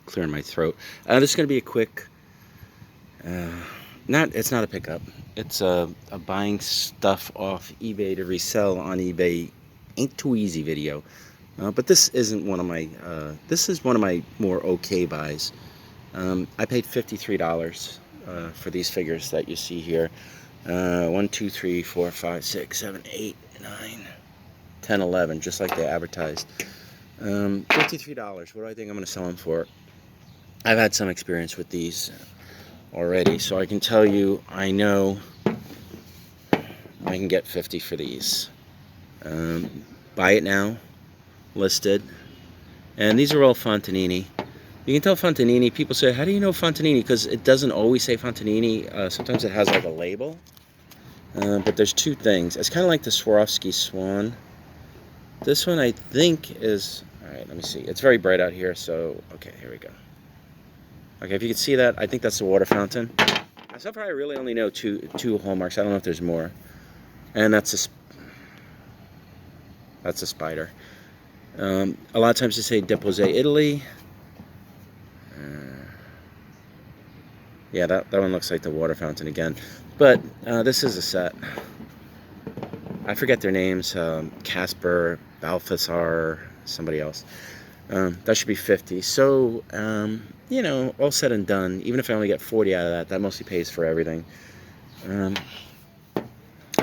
Clearing my throat. This is going to be a quick, it's not a pickup. It's a buying stuff off eBay to resell on eBay ain't too easy video. But this isn't one of my, this is one of my more okay buys. I paid $53 for these figures that you see here. 1, 2, 3, 4, 5, 6, 7, 8, 9, 10, 11, just like they advertised. $53. What do I think I'm going to sell them for? I've had some experience with these already, so I can tell you I know I can get 50 for these. Buy it now, listed, and these are all Fontanini. You can tell Fontanini. People say, how do you know Fontanini? Because it doesn't always say Fontanini. Sometimes it has like a label. But there's two things. It's kind of like the Swarovski Swan. This one I think is, all right, let me see. It's very bright out here, so, okay, here we go. Okay, if you can see that, I think that's the water fountain. So far I really only know two hallmarks. I don't know if there's more. And that's a spider. A lot of times they say Deposé, Italy. Yeah, that one looks like the water fountain again. But this is a set. I forget their names. Casper, Balthasar, somebody else. That should be 50. So, you know, all said and done, even if I only get 40 out of that, that mostly pays for everything. I'm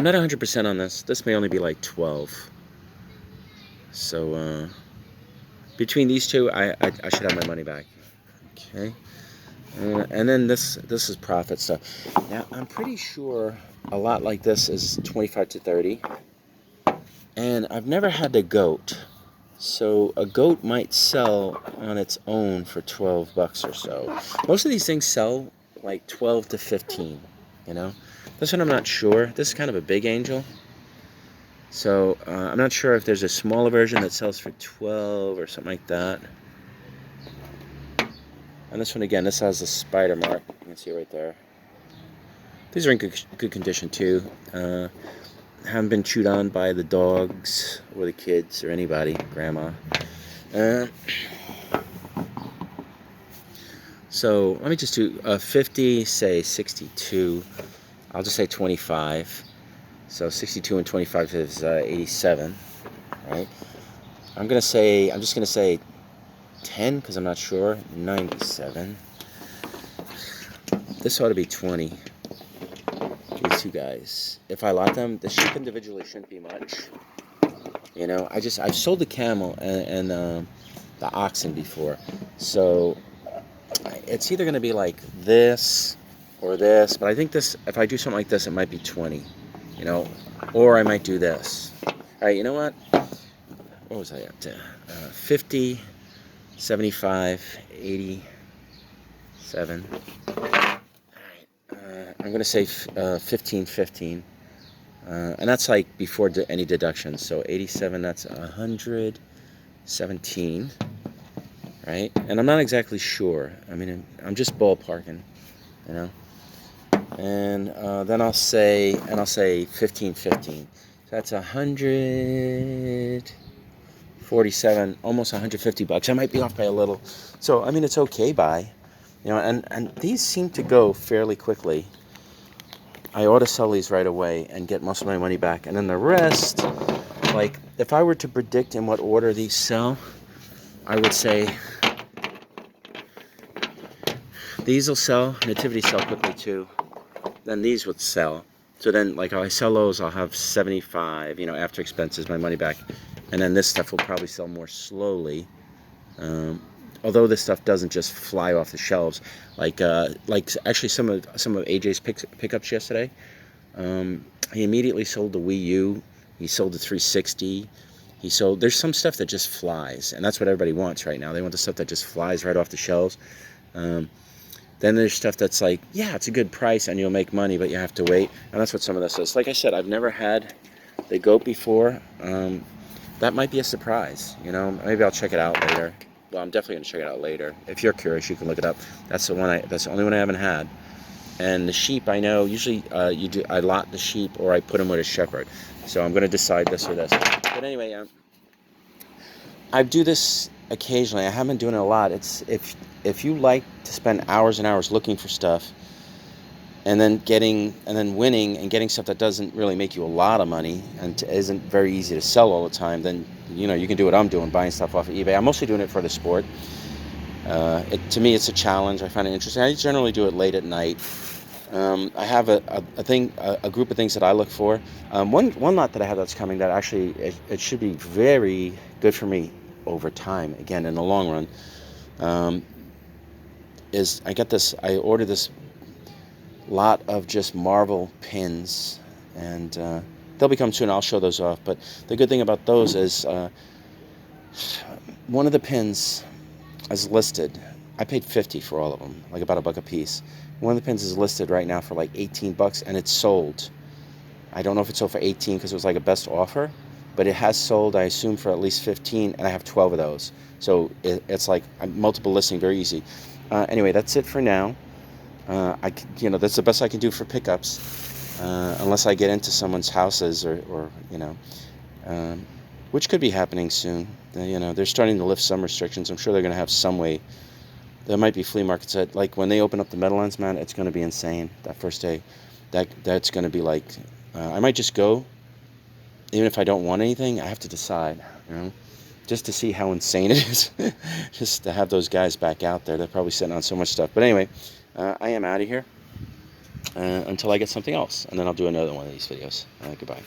not 100% on this. This may only be like 12. So, between these two, I should have my money back. Okay. And then this is profit stuff. Now, I'm pretty sure a lot like this is 25 to 30. And I've never had the goat. So a goat might sell on its own for 12 bucks or so. Most of these things sell like 12 to 15, you know. This one I'm not sure. This is kind of a big angel. So I'm not sure if there's a smaller version that sells for 12 or something like that. And this one again, this has a spider mark. You can see it right there. These are in good condition too. Haven't been chewed on by the dogs or the kids or anybody, grandma. So let me just do 50, say 62. I'll just say 25. So 62 and 25 is 87, right? I'm just gonna say 10 because I'm not sure. 97. This ought to be 20. These two guys. If I lot them, the sheep individually shouldn't be much. You know, I've sold the camel and the oxen before, so it's either gonna be like this or this. But I think this, if I do something like this, it might be 20. You know, or I might do this. All right, you know what? What was I up to? 50. 75, 87. All right, I'm going to say 15, 15. And that's like before any deductions. So 87, that's 117, right? And I'm not exactly sure. I mean, I'm just ballparking, you know. And then I'll say 15, 15. So that's 147, almost 150 bucks. I might be off by a little. So, I mean, it's okay buy. You know, and these seem to go fairly quickly. I ought to sell these right away and get most of my money back. And then the rest, like, if I were to predict in what order these sell, I would say these will sell. Nativity sell quickly too. Then these would sell. So then, like, if I sell those, I'll have 75, you know, after expenses, my money back. And then this stuff will probably sell more slowly. Although this stuff doesn't just fly off the shelves. Like actually some of AJ's pickups yesterday. He immediately sold the Wii U. He sold the 360. There's some stuff that just flies. And that's what everybody wants right now. They want the stuff that just flies right off the shelves. Then there's stuff that's like, yeah, it's a good price and you'll make money, but you have to wait. And that's what some of this is. Like I said, I've never had the goat before. That might be a surprise, you know. Maybe I'll check it out later. Well, I'm definitely gonna check it out later. If you're curious, you can look it up. That's the only one I haven't had. And the sheep, I know usually I lot the sheep or I put them with a shepherd. So I'm gonna decide this or this. But anyway, I do this occasionally. I haven't been doing it a lot. It's if you like to spend hours and hours looking for stuff, and then winning and getting stuff that doesn't really make you a lot of money and isn't very easy to sell all the time, then you can do what I'm doing, buying stuff off of eBay. I'm mostly doing it for the sport. To me, it's a challenge. I find it interesting. I generally do it late at night. I have a group of things that I look for. One lot that I have that's coming that actually it should be very good for me over time. Again, in the long run, is I ordered this lot of just marble pins, and they'll be coming soon. I'll show those off. But the good thing about those is one of the pins is listed. I paid $50 for all of them, like about $1 a piece. One of the pins is listed right now for like $18, and it's sold. I don't know if it sold for 18 because it was like a best offer, but it has sold, I assume, for at least 15, and I have 12 of those. So it's like multiple listing, very easy. Anyway, that's it for now. That's the best I can do for pickups, unless I get into someone's houses or which could be happening soon. They're starting to lift some restrictions. I'm sure they're going to have some way. There might be flea markets that, like, when they open up the Meadowlands, man, it's going to be insane. That first day, that's going to be like, I might just go, even if I don't want anything. I have to decide, just to see how insane it is, just to have those guys back out there. They're probably sitting on so much stuff. But anyway, I am out of here until I get something else, and then I'll do another one of these videos. Goodbye.